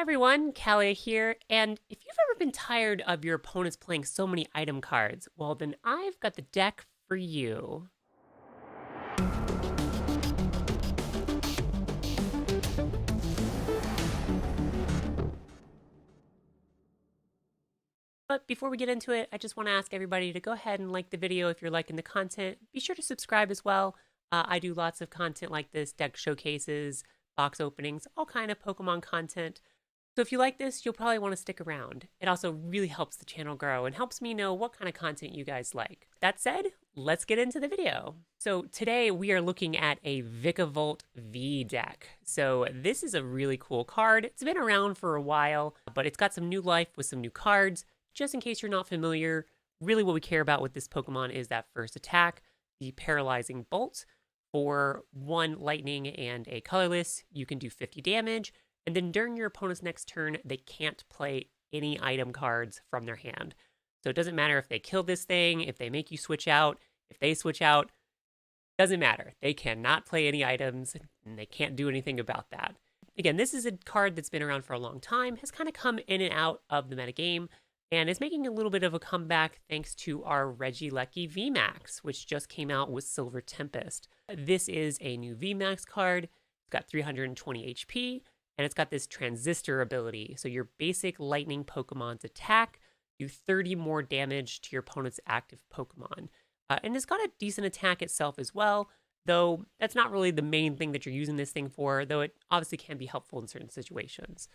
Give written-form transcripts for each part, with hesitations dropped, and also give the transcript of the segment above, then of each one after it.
Everyone, Kalia here, and if you've ever been tired of your opponents playing so many item cards, well then I've got the deck for you. But before we get into it, I just want to ask everybody to go ahead and like the video if you're liking the content. Be sure to subscribe as well. I do lots of content like this, deck showcases, box openings, all kind of Pokemon content. So if you like this, you'll probably want to stick around. It also really helps the channel grow and helps me know what kind of content you guys like. That said, let's get into the video. So today we are looking at a Vikavolt V deck. So this is a really cool card. It's been around for a while, but it's got some new life with some new cards. Just in case you're not familiar, really what we care about with this Pokemon is that first attack, the Paralyzing Bolt. For one lightning and a colorless, you can do 50 damage. And then during your opponent's next turn, they can't play any item cards from their hand. So it doesn't matter if they kill this thing, if they make you switch out, if they switch out, doesn't matter. They cannot play any items, and they can't do anything about that. Again, this is a card that's been around for a long time, has kind of come in and out of the metagame, and is making a little bit of a comeback thanks to our Regieleki VMAX, which just came out with Silver Tempest. This is a new VMAX card. It's got 320 HP, and it's got this transistor ability. So your basic lightning Pokemon's attack, do 30 more damage to your opponent's active Pokemon. And it's got a decent attack itself as well, though that's not really the main thing that you're using this thing for, though it obviously can be helpful in certain situations.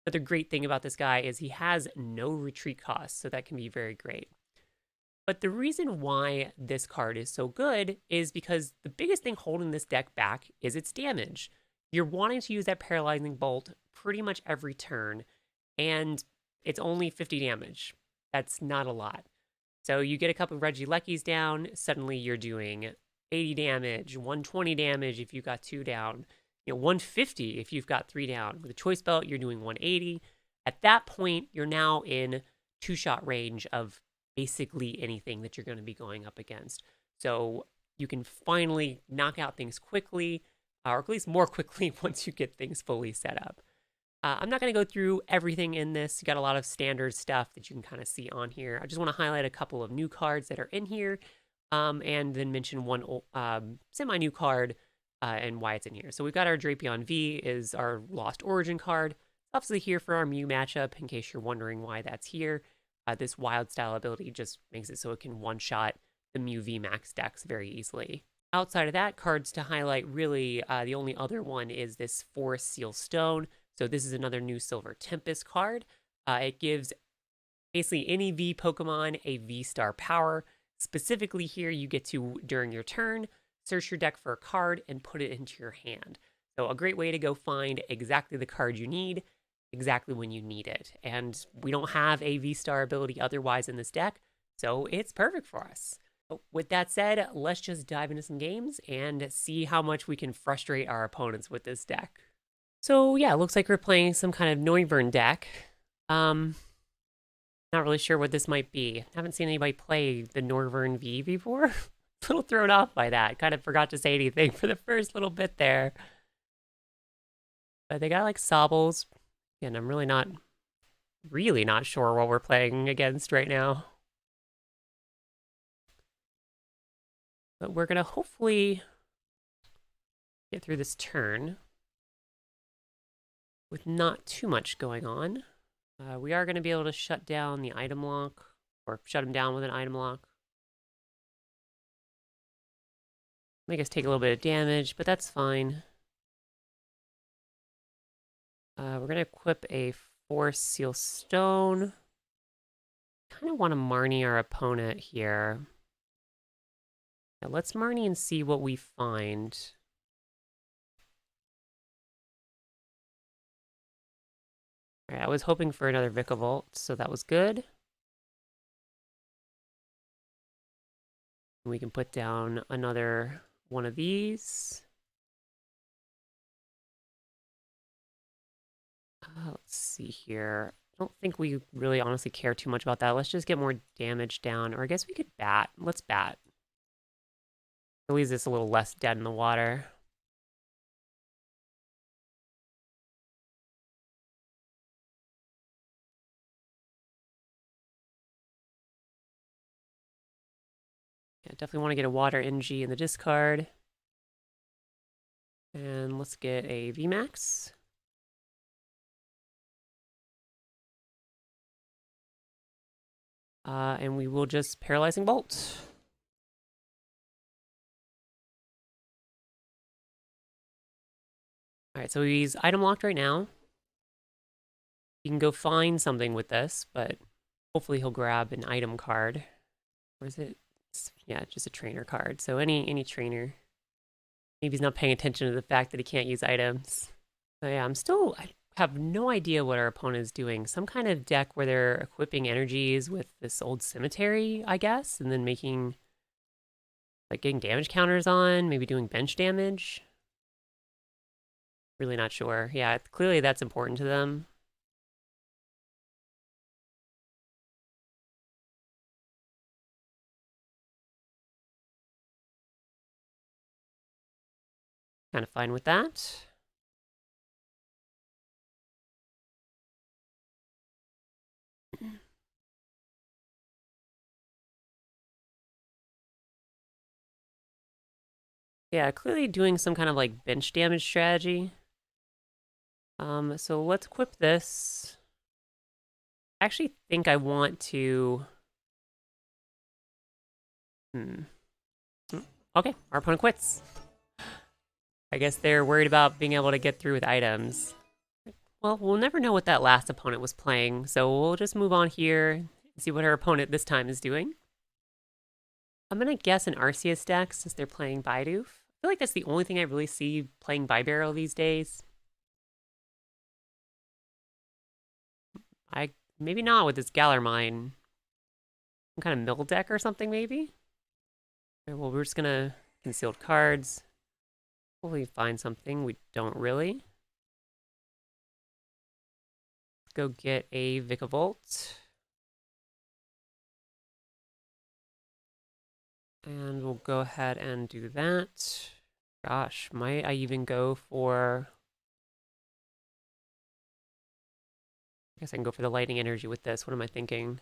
But the great thing about this guy is he has no retreat cost, so that can be very great. But the reason why this card is so good is because the biggest thing holding this deck back is its damage. You're wanting to use that Paralyzing Bolt pretty much every turn, and it's only 50 damage. That's not a lot. So you get a couple of Regielekis down, suddenly you're doing 80 damage, 120 damage if you've got 2 down, 150 if you've got 3 down. With a Choice Belt, you're doing 180. At that point, you're now in 2-shot range of basically anything that you're going to be going up against. So you can finally knock out things quickly, or at least more quickly once you get things fully set up. I'm not going to go through everything in this. You got a lot of standard stuff that you can kind of see on here. I just want to highlight a couple of new cards that are in here, and then mention one semi-new card and why it's in here. So we've got our Drapion V is our Lost Origin card. It's obviously here for our Mew matchup, in case you're wondering why that's here. This wild style ability just makes it so it can one-shot the Mew VMAX decks very easily. Outside of that, cards to highlight, really, the only other one is this Forest Seal Stone. So this is another new Silver Tempest card. It gives basically any V Pokemon a V-Star power. Specifically here, you get to, during your turn, search your deck for a card and put it into your hand. So a great way to go find exactly the card you need, exactly when you need it. And we don't have a V-Star ability otherwise in this deck, so it's perfect for us. With that said, let's just dive into some games and see how much we can frustrate our opponents with this deck. So yeah, it looks like we're playing some kind of Noivern deck. Not really sure what this might be. I haven't seen anybody play the Noivern V before. A little thrown off by that. Kind of forgot to say anything for the first little bit there. But they got like Sobbles. And I'm really not sure what we're playing against right now. But we're going to hopefully get through this turn with not too much going on. We are going to be able to shut down the item lock, or shut him down with an item lock. Make us take a little bit of damage, but that's fine. We're going to equip a Forest Seal Stone. Kind of want to Marnie our opponent here. Now let's Marnie and see what we find. All right, I was hoping for another Vikavolt, so that was good. We can put down another one of these. Let's see here. I don't think we really honestly care too much about that. Let's just get more damage down. Or I guess we could bat. Let's bat. It leaves this a little less dead in the water. definitely want to get a water energy in the discard. And let's get a VMAX. And we will just Paralyzing Bolt. Alright, so he's item locked right now. You can go find something with this, but hopefully he'll grab an item card. Or is it? Yeah, just a trainer card. So any trainer. Maybe he's not paying attention to the fact that he can't use items. So yeah, I have no idea what our opponent is doing. Some kind of deck where they're equipping energies with this old cemetery, I guess, and then making, like, getting damage counters on, maybe doing bench damage. Really not sure. Yeah, clearly that's important to them. Kind of fine with that. Yeah, clearly doing some kind of like bench damage strategy. So let's equip this. I actually think I want to... Okay, our opponent quits. I guess they're worried about being able to get through with items. Well, we'll never know what that last opponent was playing, so we'll just move on here and see what our opponent this time is doing. I'm gonna guess an Arceus deck since they're playing Bidoof. I feel like that's the only thing I really see playing Bibarel these days. Maybe not with this Galarmine. Some kind of mill deck or something, maybe? Okay, well, we're just gonna concealed cards. Hopefully find something. We don't really. Let's go get a Vikavolt. And we'll go ahead and do that. Gosh, might I even go for... I guess I can go for the lightning energy with this. What am I thinking?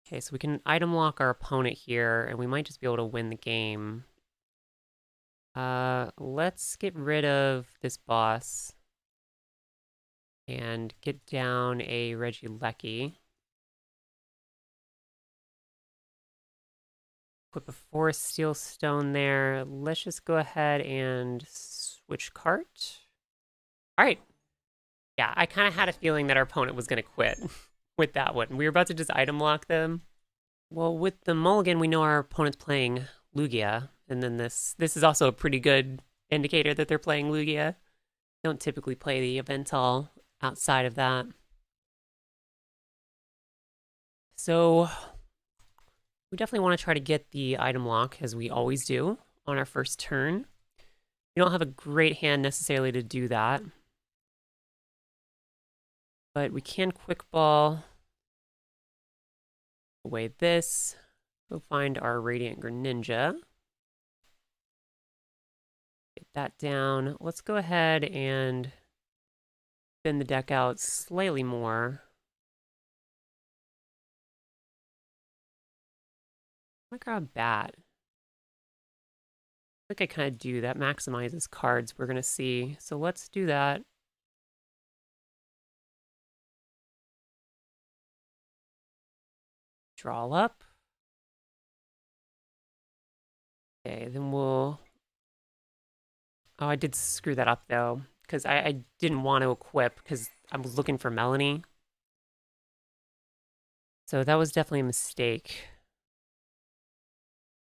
Okay, so we can item lock our opponent here, and we might just be able to win the game. Let's get rid of this boss and get down a Regieleki. Equip a Forest Steel Stone there. Let's just go ahead and switch cart. All right. Yeah, I kind of had a feeling that our opponent was going to quit with that one. We were about to just item lock them. Well, with the mulligan, we know our opponent's playing Lugia. And then this is also a pretty good indicator that they're playing Lugia. They don't typically play the Yveltal outside of that. So we definitely want to try to get the item lock, as we always do, on our first turn. We don't have a great hand necessarily to do that. But we can quick ball away this. Go find our Radiant Greninja. Get that down. Let's go ahead and thin the deck out slightly more. I might grab a bat. I think I kind of do. That maximizes cards we're going to see. So let's do that. Draw up. Okay, then we'll... Oh, I did screw that up, though, because I didn't want to equip, because I was looking for Melony. So that was definitely a mistake.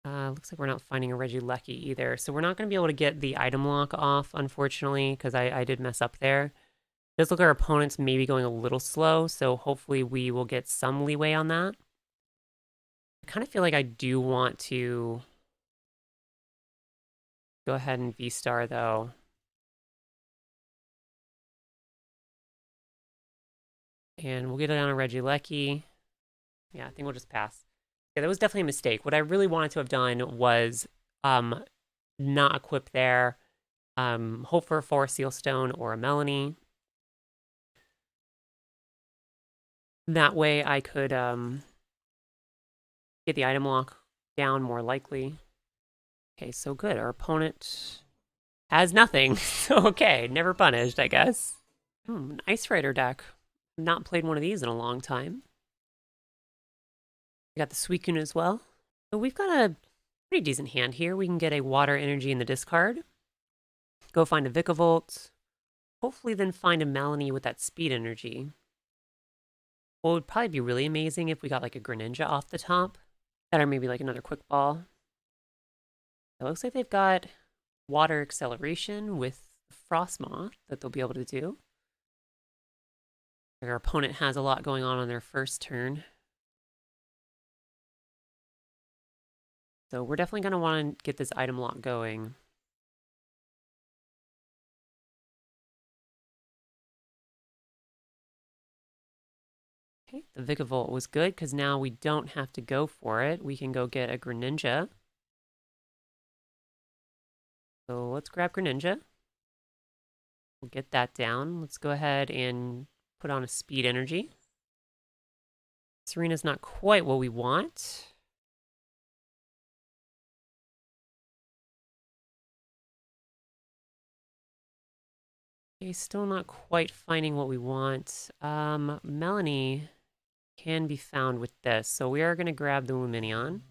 Looks like we're not finding a Regieleki either, so we're not going to be able to get the item lock off, unfortunately, because I did mess up there. It does look like our opponent's maybe going a little slow, so hopefully we will get some leeway on that. I kind of feel like I do want to go ahead and V-Star, though. And we'll get it on a Regieleki. Yeah, I think we'll just pass. Yeah, that was definitely a mistake. What I really wanted to have done was not equip there. Hope for a Forest Seal Stone or a Melony. That way I could Get the item lock down more likely. Okay, so good. Our opponent has nothing. So okay, never punished, I guess. An Ice Rider deck. Not played one of these in a long time. We got the Suicune as well. So we've got a pretty decent hand here. We can get a Water Energy in the discard. Go find a Vikavolt. Hopefully then find a Melony with that Speed Energy. What would probably be really amazing if we got like a Greninja off the top. That or maybe like another Quick Ball. It looks like they've got Water Acceleration with Frostmoth that they'll be able to do. Our opponent has a lot going on their first turn. So we're definitely going to want to get this item lock going. Okay, the Vikavolt was good because now we don't have to go for it. We can go get a Greninja. So let's grab Greninja. We'll get that down. Let's go ahead and put on a Speed Energy. Serena's not quite what we want. Okay, still not quite finding what we want. Melony can be found with this. So we are going to grab the Lumineon.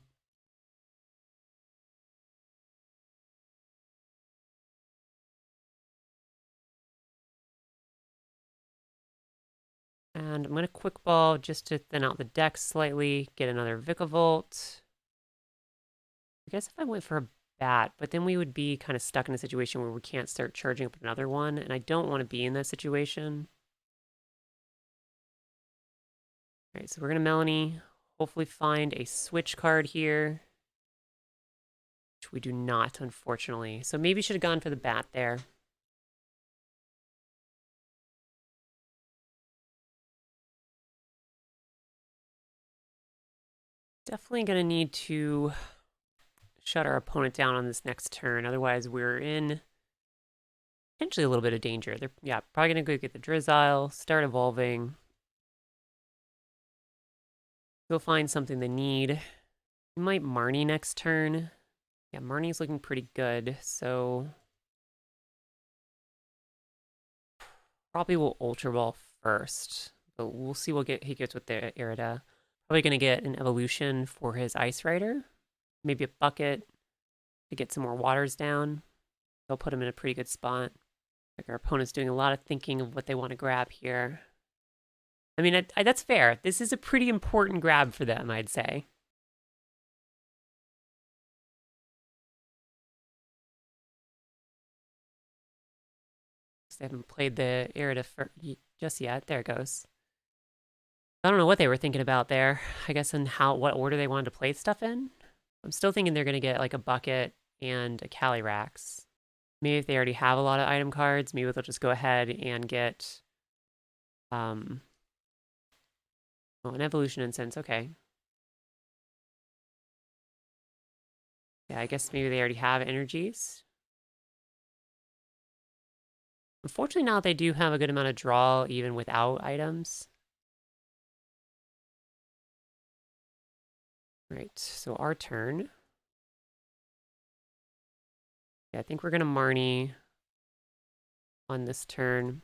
And I'm going to Quick Ball just to thin out the deck slightly, get another Vikavolt. I guess if I went for a Bat, but then we would be kind of stuck in a situation where we can't start charging up another one, and I don't want to be in that situation. All right, so we're going to Melony, hopefully find a Switch card here, which we do not, unfortunately. So maybe should have gone for the Bat there. Definitely going to need to shut our opponent down on this next turn. Otherwise, we're in potentially a little bit of danger. They're, yeah, probably going to go get the Drizzile, start evolving. Go find something they need. We might Marnie next turn. Yeah, Marnie's looking pretty good, so probably will Ultra Ball first. But we'll see what he gets with the Irida. Probably going to get an evolution for his Ice Rider. Maybe a bucket to get some more waters down. They'll put him in a pretty good spot. Like our opponent's doing a lot of thinking of what they want to grab here. I mean, that's fair. This is a pretty important grab for them, I'd say. They haven't played the Irida just yet. There it goes. I don't know what they were thinking about there. I guess in what order they wanted to play stuff in. I'm still thinking they're going to get like a bucket and a Calyrax. Maybe if they already have a lot of item cards, maybe they'll just go ahead and get an evolution incense. Okay. Yeah, I guess maybe they already have energies. Unfortunately, now they do have a good amount of draw even without items. Right, so our turn. Yeah, I think we're going to Marnie on this turn.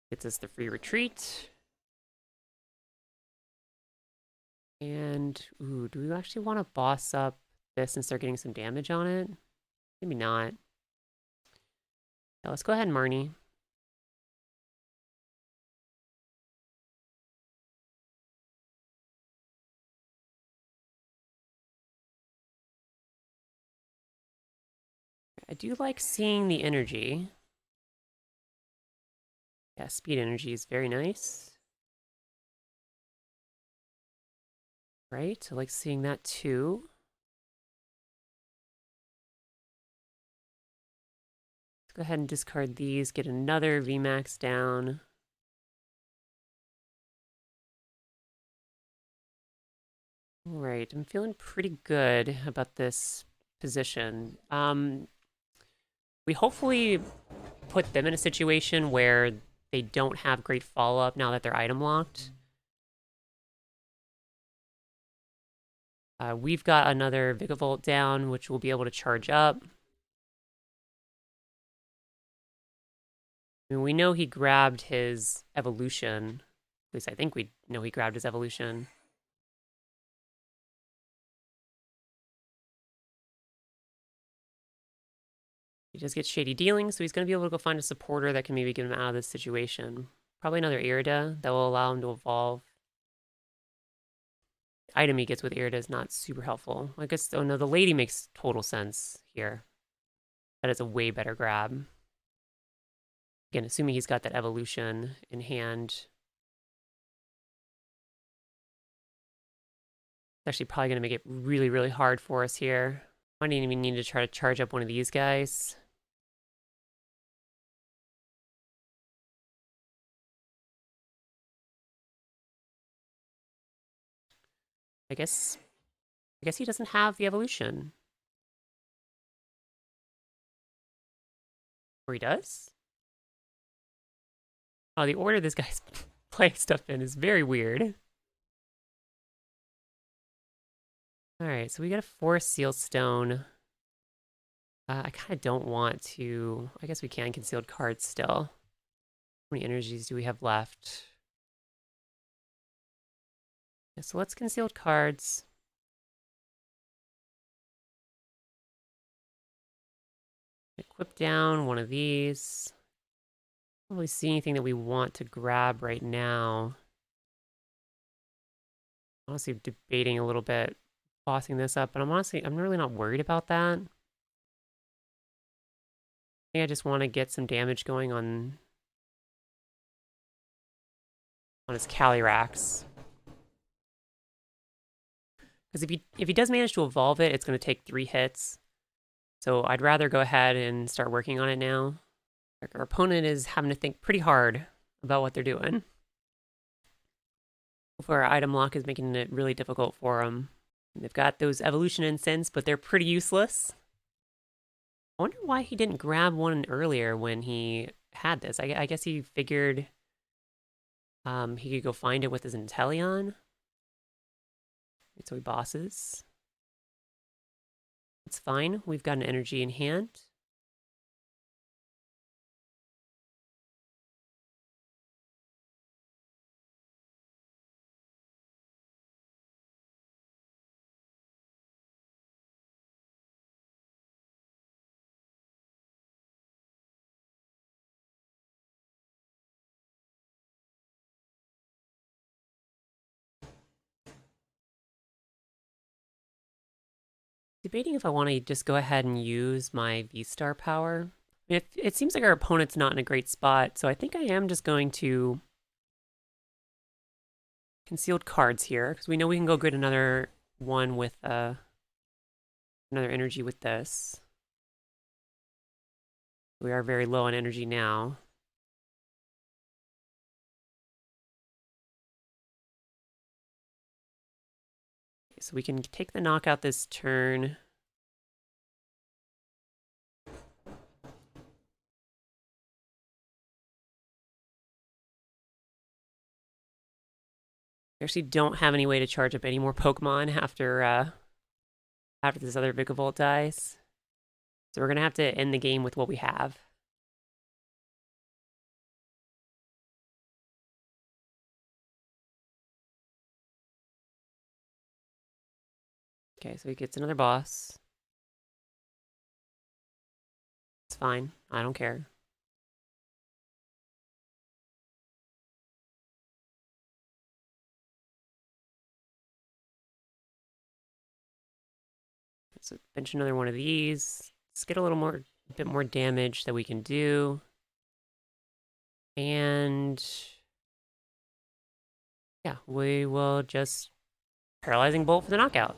Gets us the free retreat. And, ooh, do we actually want to boss up this and start getting some damage on it? Maybe not. Yeah, let's go ahead and Marnie. I do like seeing the energy. Yeah, speed energy is very nice. Right, I like seeing that too. Let's go ahead and discard these, get another VMAX down. All right, I'm feeling pretty good about this position. We hopefully put them in a situation where they don't have great follow-up now that they're item locked. We've got another Vikavolt down, which we'll be able to charge up. I mean, we know he grabbed his evolution. At least I think we know he grabbed his evolution. He just gets shady dealings, so he's going to be able to go find a supporter that can maybe get him out of this situation. Probably another Irida that will allow him to evolve. The item he gets with Irida is not super helpful. I guess, oh no, the lady makes total sense here. That is a way better grab. Again, assuming he's got that evolution in hand. It's actually probably going to make it really, really hard for us here. I don't even need to try to charge up one of these guys. I guess he doesn't have the evolution. Or he does? Oh, the order this guy's playing stuff in is very weird. Alright, so we got a Forest Seal Stone. I kind of don't want to... I guess we can concealed cards still. How many energies do we have left? Yeah, so let's concealed cards. Equip down one of these. Don't really see anything that we want to grab right now. Honestly, debating a little bit, bossing this up, but I'm really not worried about that. I think I just want to get some damage going on his Calyrax. Because if he does manage to evolve it, it's going to take 3 hits. So I'd rather go ahead and start working on it now. Our opponent is having to think pretty hard about what they're doing. Hopefully our item lock is making it really difficult for them. They've got those evolution incense, but they're pretty useless. I wonder why he didn't grab one earlier when he had this. I guess he figured he could go find it with his Inteleon. So he bosses. It's fine. We've got an energy in hand. Debating if I want to just go ahead and use my V-Star power. It seems like our opponent's not in a great spot, so I think I am just going to concealed cards here, because we know we can go get another one with another energy with this. We are very low on energy now. So we can take the knockout this turn. We actually don't have any way to charge up any more Pokemon after this other Vikavolt dies. So we're going to have to end the game with what we have. Okay, so he gets another boss. It's fine. I don't care. So bench another one of these. Let's get a bit more damage that we can do. And yeah, we will just Paralyzing Bolt for the knockout.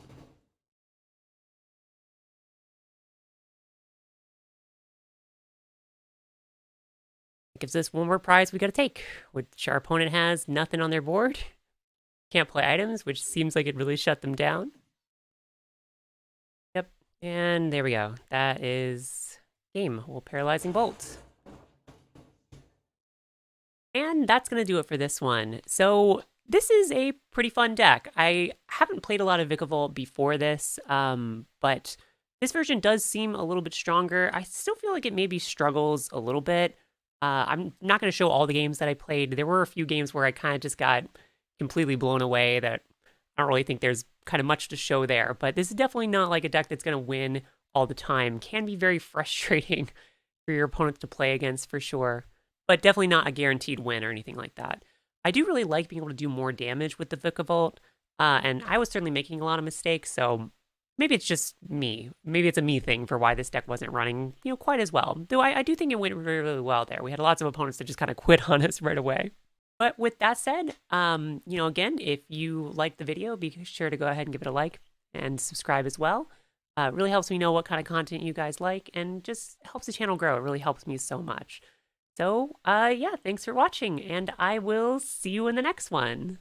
Gives us one more prize we gotta take, which our opponent has nothing on their board. Can't play items, which seems like it really shut them down. Yep, and there we go. That is game. We'll Paralyzing Bolt. And that's going to do it for this one. So this is a pretty fun deck. I haven't played a lot of Vikavolt before this, but this version does seem a little bit stronger. I still feel like it maybe struggles a little bit. I'm not going to show all the games that I played. There were a few games where I kind of just got completely blown away that I don't really think there's kind of much to show there. But this is definitely not like a deck that's going to win all the time. Can be very frustrating for your opponents to play against for sure, but definitely not a guaranteed win or anything like that. I do really like being able to do more damage with the Vikavolt, and I was certainly making a lot of mistakes, so maybe it's just me. Maybe it's a me thing for why this deck wasn't running, quite as well. Though I do think it went really, really well there. We had lots of opponents that just kind of quit on us right away. But with that said, again, if you liked the video, be sure to go ahead and give it a like and subscribe as well. It really helps me know what kind of content you guys like and just helps the channel grow. It really helps me so much. So, yeah, thanks for watching, and I will see you in the next one.